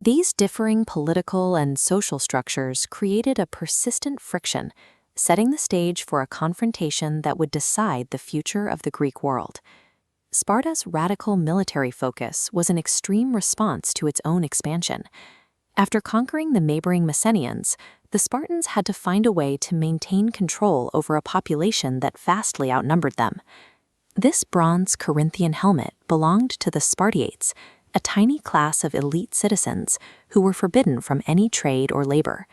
These differing political and social structures created a persistent friction, setting the stage for a confrontation that would decide the future of the Greek world. Sparta's radical military focus was an extreme response to its own expansion. After conquering the neighboring Messenians, the Spartans had to find a way to maintain control over a population that vastly outnumbered them. This bronze Corinthian helmet belonged to the Spartiates, a tiny class of elite citizens who were forbidden from any trade or labor.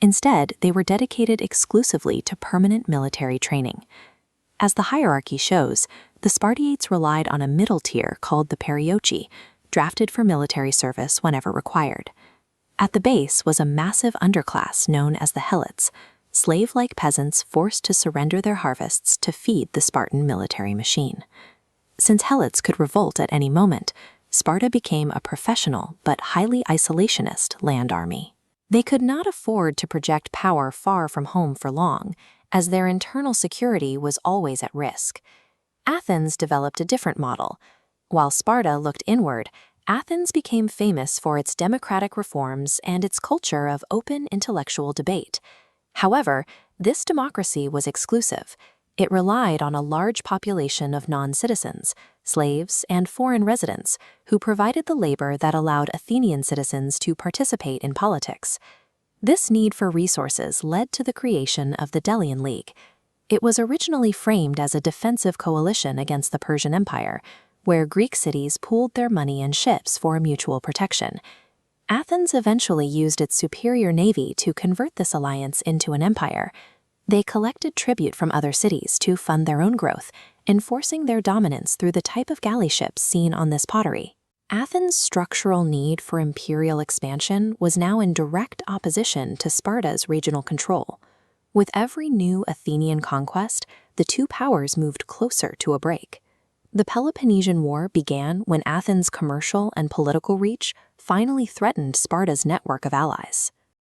Instead, they were dedicated exclusively to permanent military training. As the hierarchy shows, the Spartiates relied on a middle tier called the perioeci, drafted for military service whenever required. At the base was a massive underclass known as the Helots, slave-like peasants forced to surrender their harvests to feed the Spartan military machine. Since Helots could revolt at any moment, Sparta became a professional but highly isolationist land army. They could not afford to project power far from home for long, as their internal security was always at risk. Athens developed a different model. While Sparta looked inward, Athens became famous for its democratic reforms and its culture of open intellectual debate. However, this democracy was exclusive. It relied on a large population of non-citizens, slaves, and foreign residents who provided the labor that allowed Athenian citizens to participate in politics. This need for resources led to the creation of the Delian League. It was originally framed as a defensive coalition against the Persian Empire, where Greek cities pooled their money and ships for mutual protection. Athens eventually used its superior navy to convert this alliance into an empire. They collected tribute from other cities to fund their own growth, enforcing their dominance through the type of galley ships seen on this pottery. Athens' structural need for imperial expansion was now in direct opposition to Sparta's regional control. With every new Athenian conquest, the two powers moved closer to a break. The Peloponnesian War began when Athens' commercial and political reach finally threatened Sparta's network of allies.